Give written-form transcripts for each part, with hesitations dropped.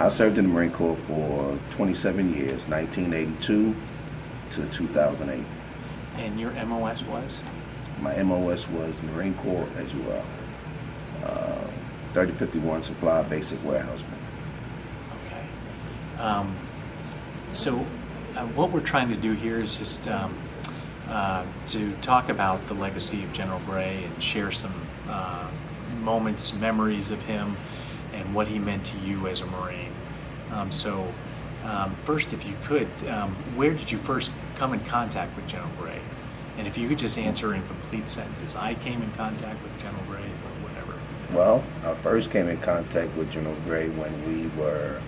I served in the Marine Corps for 27 years, 1982 to 2008. And your MOS was? My MOS was Marine Corps as well. 3051 Supply Basic Warehouseman. Okay. So what we're trying to do here is just to talk about the legacy of General Gray and share some moments, memories of him and what he meant to you as a Marine. First, if you could, where did you first come in contact with General Gray? And if you could just answer in complete sentences, I came in contact with General Gray, or whatever. Well, I first came in contact with General Gray when we were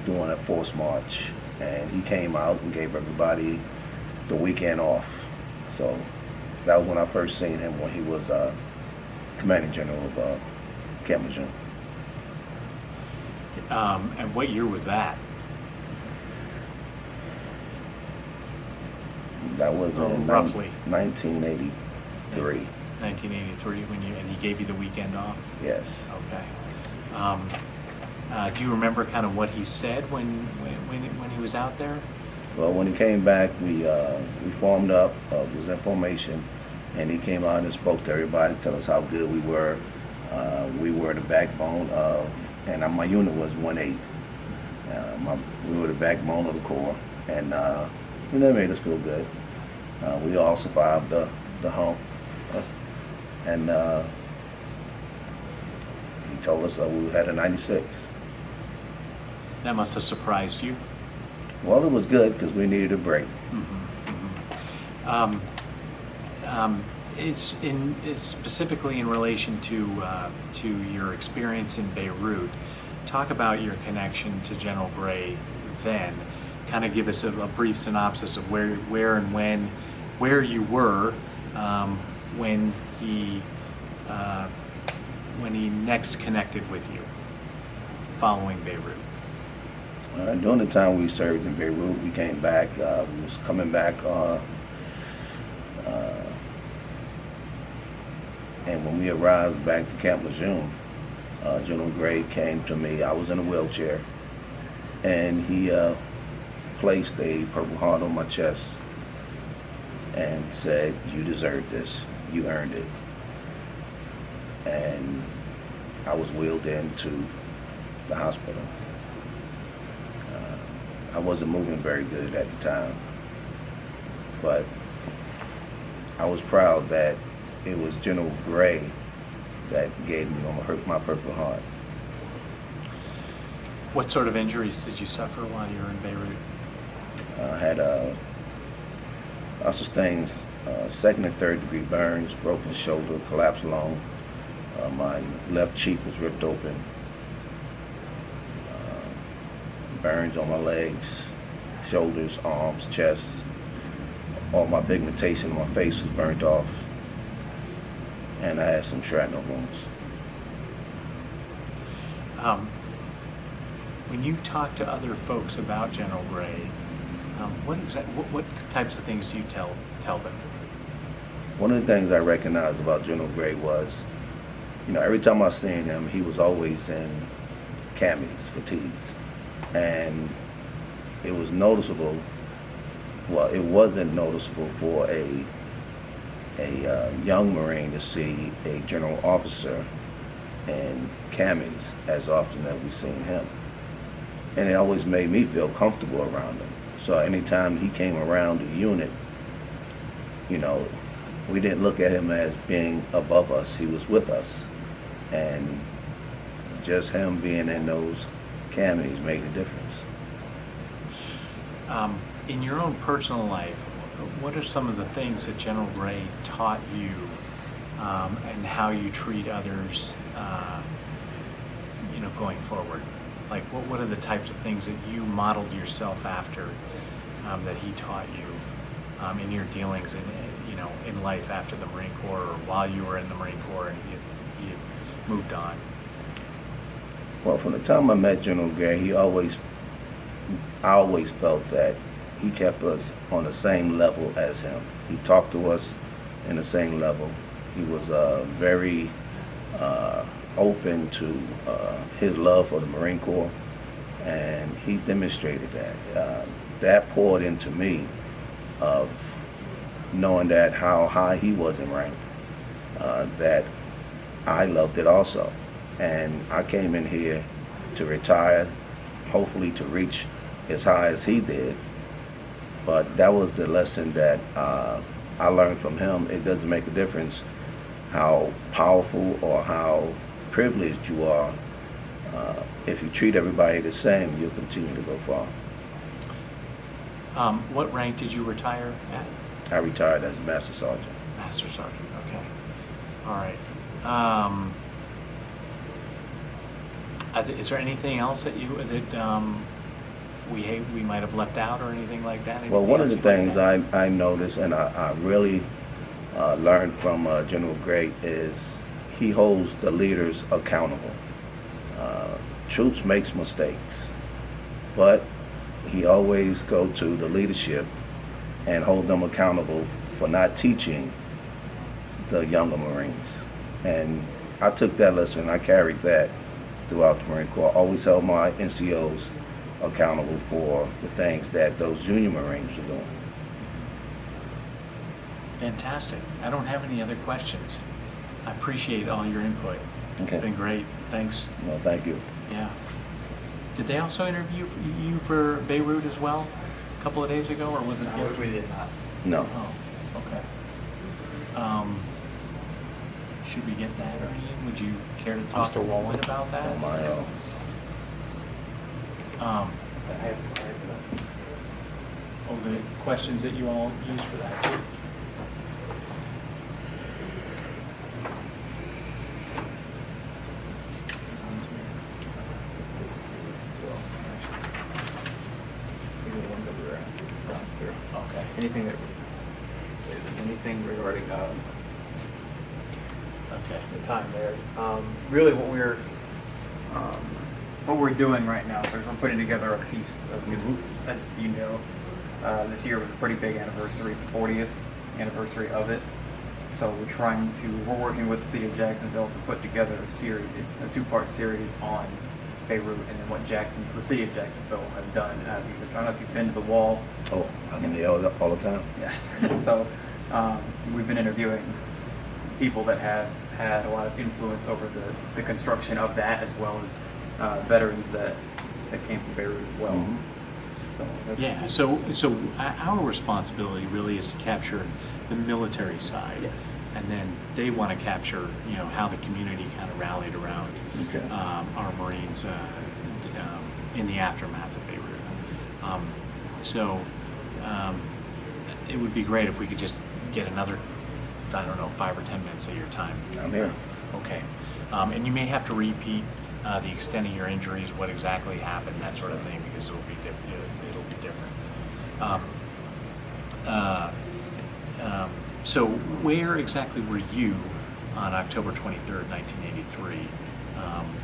doing a force march, and he came out and gave everybody the weekend off. So that was when I first seen him, when he was commanding general of Camp Lejeune. And what year was that? That was in roughly 1983. 1983, and he gave you the weekend off? Yes. Okay. Do you remember kind of what he said when he was out there? Well, when he came back, we formed up, was in formation, and he came out and spoke to everybody, tell us how good we were. We were the backbone of, and my unit was 1-8. We were the backbone of the Corps, and that made us feel good. We all survived the hump, and he told us we had a 96. That must have surprised you. Well, it was good because we needed a break. It's specifically in relation to your experience in Beirut. Talk about your connection to General Gray then. Kind of give us a brief synopsis of where and where you were when he next connected with you following Beirut. During the time we served in Beirut, we came back. We was coming back, and when we arrived back to Camp Lejeune, General Gray came to me. I was in a wheelchair, and he placed a Purple Heart on my chest and said, "You deserve this. You earned it." And I was wheeled into the hospital. I wasn't moving very good at the time, but I was proud that it was General Gray that gave me my Purple Heart. What sort of injuries did you suffer while you were in Beirut? I sustained second and third degree burns, broken shoulder, collapsed lung. My left cheek was ripped open. Burns on my legs, shoulders, arms, chest. All my pigmentation in my face was burnt off. And I had some shrapnel wounds. When you talk to other folks about General Gray, what types of things do you tell them? One of the things I recognized about General Gray was, every time I seen him, he was always in camis, fatigues. And it was noticeable, well, it wasn't noticeable for a young Marine to see a general officer in camis as often as we seen him. And it always made me feel comfortable around him. So anytime he came around the unit, we didn't look at him as being above us. He was with us. And just him being in those camis made a difference. In your own personal life, what are some of the things that General Gray taught you and how you treat others going forward? Like what are the types of things that you modeled yourself after that he taught you in your dealings in life after the Marine Corps, or while you were in the Marine Corps and he had moved on? Well, from the time I met General Gray, I always felt that he kept us on the same level as him. He talked to us in the same level. He was very open to his love for the Marine Corps, and he demonstrated that. That poured into me of knowing that how high he was in rank, that I loved it also. And I came in here to retire, hopefully to reach as high as he did. But that was the lesson that I learned from him. It doesn't make a difference how powerful or how privileged you are. If you treat everybody the same, you'll continue to go far. What rank did you retire at? I retired as a Master Sergeant. Master Sergeant, okay. All right. Is there anything else that we might have left out or anything like that? Well, one of the Anything else things I noticed and I really learned from General Gray is he holds the leaders accountable. Troops makes mistakes, but he always go to the leadership and hold them accountable for not teaching the younger Marines. And I took that lesson and I carried that throughout the Marine Corps. I always held my NCOs accountable for the things that those junior Marines were doing. Fantastic. I don't have any other questions. I appreciate all your input. Okay. It's been great. Thanks. Well, thank you. Yeah. Did they also interview you for Beirut as well a couple of days ago, or was it? We did not. No. Oh, okay. Should we get that, Ernie? Would you care to talk to Roland about that? On my own. Oh, the questions that you all use for that too? Okay. Anything that is anything regarding Okay. the time there. Really, what we're doing right now is we're putting together a piece because, as you know, this year was a pretty big anniversary. It's the 40th anniversary of it. So we're working with the city of Jacksonville to put together a series, a two-part series on Beirut and then what the city of Jacksonville has done. I don't know if you've been to the wall. Oh, I'm in there all the time. Yes. So we've been interviewing people that have had a lot of influence over the construction of that, as well as veterans that came from Beirut as well. Mhm. So that's Yeah. So our responsibility really is to capture the military side. Yes. And then they want to capture, how the community kind of rallied around Okay. our Marines in the aftermath of Beirut. It would be great if we could just get another, 5 or 10 minutes of your time. I'm here. Okay. And you may have to repeat the extent of your injuries, what exactly happened, that sort of thing, because it'll be different. So where exactly were you on October 23rd, 1983?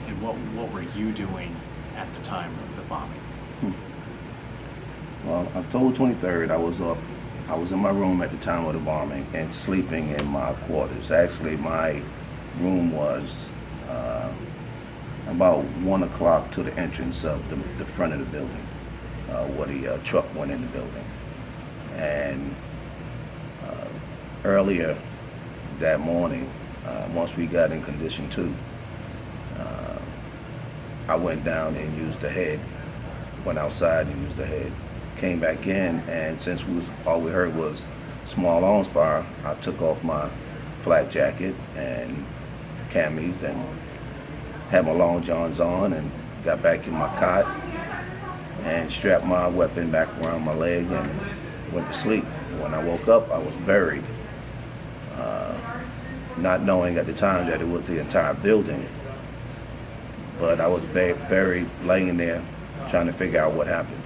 And what were you doing at the time of the bombing? Well, October 23rd, I was in my room at the time of the bombing and sleeping in my quarters. Actually, my room was about 1 o'clock to the entrance of the front of the building, where the truck went in the building. And earlier that morning, once we got in condition 2, I went down and used the head, went outside and used the head, came back in, and since all we heard was small arms fire, I took off my flak jacket and camis and had my long johns on and got back in my cot and strapped my weapon back around my leg and went to sleep. When I woke up, I was buried, not knowing at the time that it was the entire building, but I was buried, laying there, trying to figure out what happened.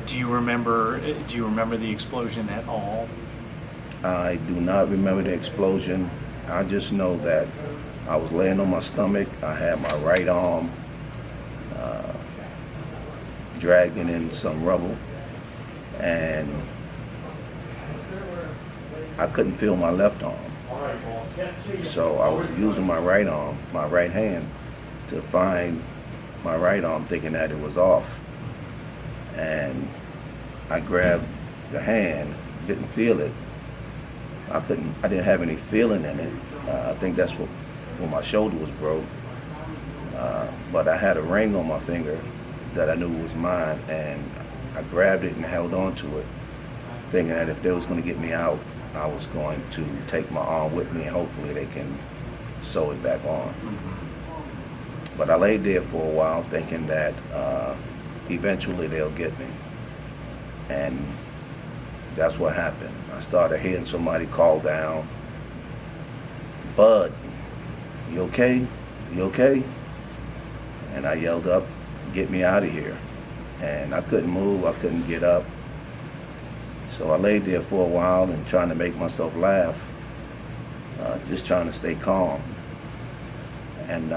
Do you remember the explosion at all? I do not remember the explosion. I just know that I was laying on my stomach. I had my right arm dragging in some rubble, and I couldn't feel my left arm. So I was using my right arm, my right hand, to find my right arm, thinking that it was off. And I grabbed the hand, didn't feel it. I didn't have any feeling in it. I think that's when my shoulder was broke. But I had a ring on my finger that I knew was mine, and I grabbed it and held on to it, thinking that if they was going to get me out, I was going to take my arm with me and hopefully they can sew it back on. But I laid there for a while thinking that eventually they'll get me. And that's what happened. I started hearing somebody call down, "Bud, you okay? You okay?" And I yelled up, "Get me out of here." And I couldn't move, I couldn't get up. So I laid there for a while and trying to make myself laugh, just trying to stay calm. And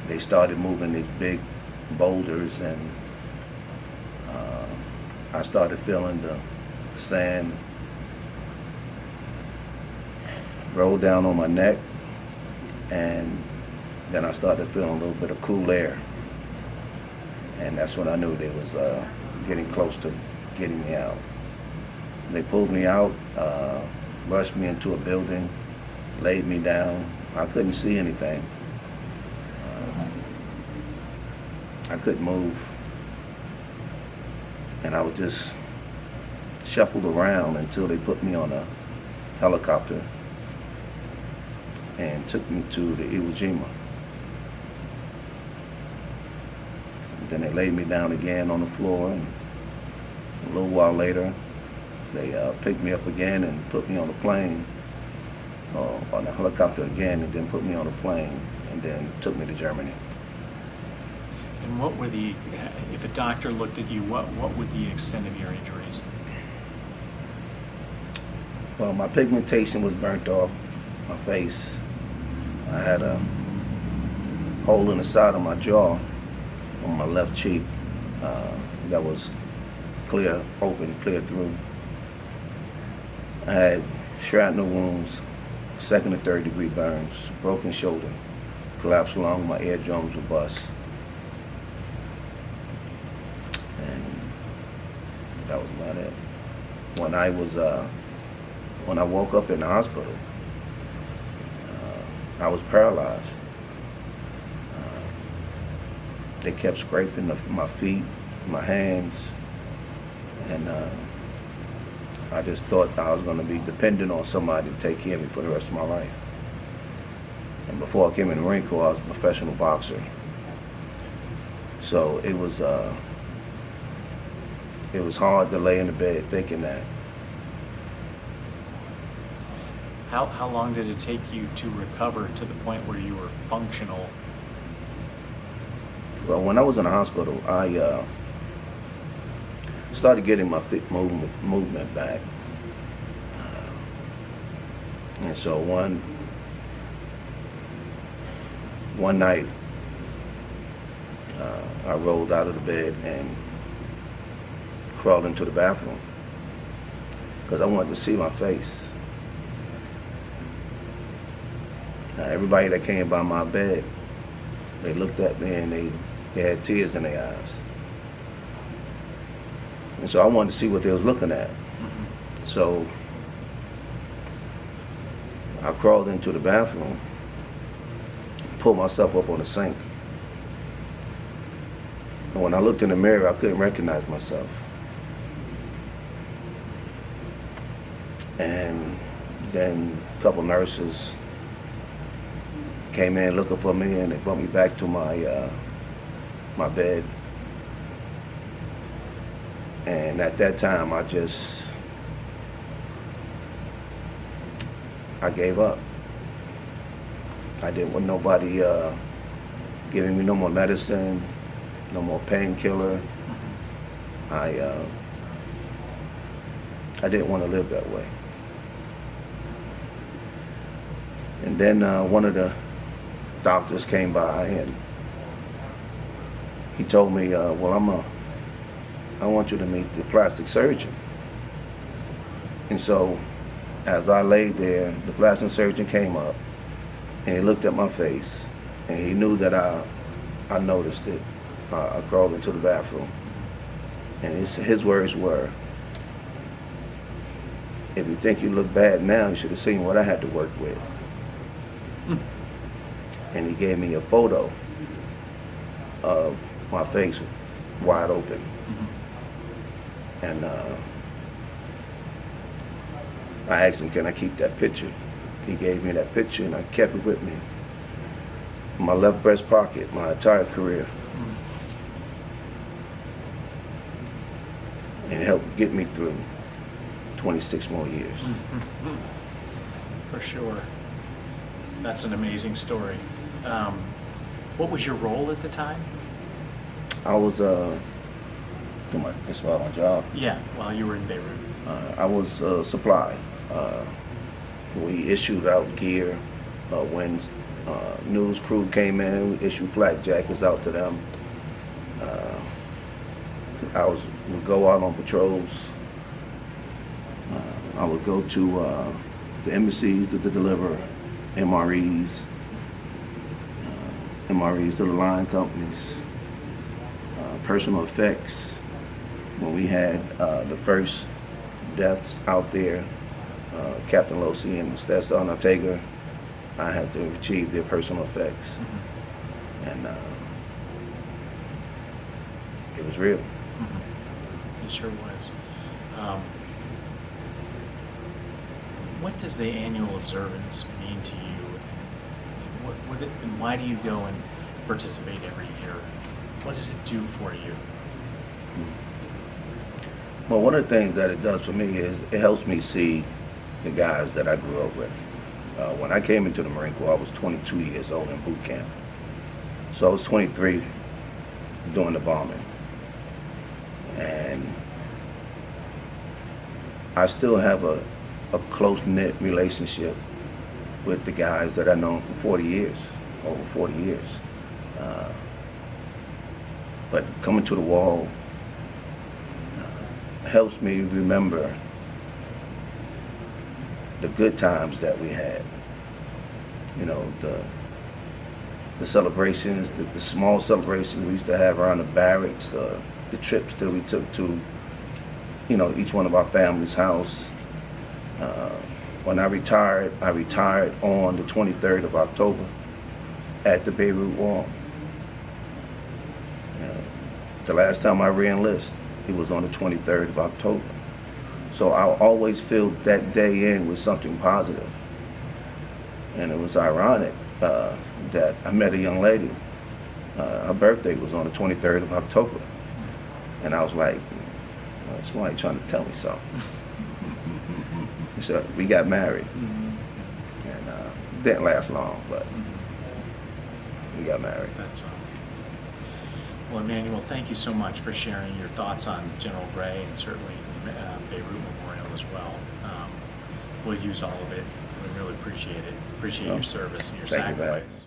they started moving these big boulders, and I started feeling the sand roll down on my neck, and then I started feeling a little bit of cool air. And that's when I knew they was getting close to getting me out. They pulled me out, rushed me into a building, laid me down. I couldn't see anything. I couldn't move. And I was just shuffled around until they put me on a helicopter and took me to the Iwo Jima. Then they laid me down again on the floor, and a little while later, they picked me up again and put me on a plane, on a helicopter again, and then put me on a plane, and then took me to Germany. And what were if a doctor looked at you, what would the extent of your injuries? Well, my pigmentation was burnt off my face. I had a hole in the side of my jaw on my left cheek that was clear through. I had shrapnel wounds, 2nd and 3rd degree burns, broken shoulder, collapsed lung, my eardrums were bust. And that was about it. When I woke up in the hospital, I was paralyzed. They kept scraping my feet, my hands, and I just thought I was going to be dependent on somebody to take care of me for the rest of my life. And before I came in the Marine Corps, I was a professional boxer. So it was hard to lay in the bed thinking that. How long did it take you to recover to the point where you were functional? Well, when I was in the hospital, I started getting my feet movement back. And so one night, I rolled out of the bed and crawled into the bathroom because I wanted to see my face. Everybody that came by my bed, they looked at me and they had tears in their eyes. And so I wanted to see what they was looking at. Mm-hmm. So I crawled into the bathroom, pulled myself up on the sink. And when I looked in the mirror, I couldn't recognize myself. And then a couple nurses came in looking for me, and they brought me back to my bed. And at that time, I gave up. I didn't want nobody giving me no more medicine, no more painkiller. I didn't want to live that way. And then one of the doctors came by and he told me, well, I want you to meet the plastic surgeon. And so as I laid there, the plastic surgeon came up and he looked at my face and he knew that I noticed it. I crawled into the bathroom and his words were, "If you think you look bad now, you should have seen what I had to work with." And he gave me a photo of my face wide open. And I asked him, "Can I keep that picture?" He gave me that picture and I kept it with me in my left breast pocket my entire career. And it helped get me through 26 more years. For sure. That's an amazing story. What was your role at the time? I was, as far as my job, Yeah, while you were in Beirut. I was supply. We issued out gear. When news crew came in, we issued flak jackets out to them. Would go out on patrols. I would go to the embassies to deliver MREs to the line companies, personal effects. When we had the first deaths out there, Captain Losi and Stetson Ortega, I had to retrieve their personal effects. And it was real. It sure was. What does the annual observance mean to you? And why do you go and participate every year? What does it do for you? Well, one of the things that it does for me is it helps me see the guys that I grew up with. When I came into the Marine Corps, I was 22 years old in boot camp. So I was 23 during the bombing. And I still have a close-knit relationship with the guys that I've known for 40 years, over 40 years. But coming to the wall helps me remember the good times that we had. You know, the celebrations, the small celebrations we used to have around the barracks, the trips that we took to, each one of our family's house. When I retired on the 23rd of October at the Beirut Wall. The last time I re-enlisted, it was on the 23rd of October. So I always filled that day in with something positive. And it was ironic that I met a young lady. Her birthday was on the 23rd of October. And I was like, that's why you're trying to tell me something. So we got married. And didn't last long, but we got married. That's well, Emanuel, thank you so much for sharing your thoughts on General Gray and certainly Beirut Memorial as well. We'll use all of it. We really appreciate it. Appreciate your service and your Thank you, sacrifice.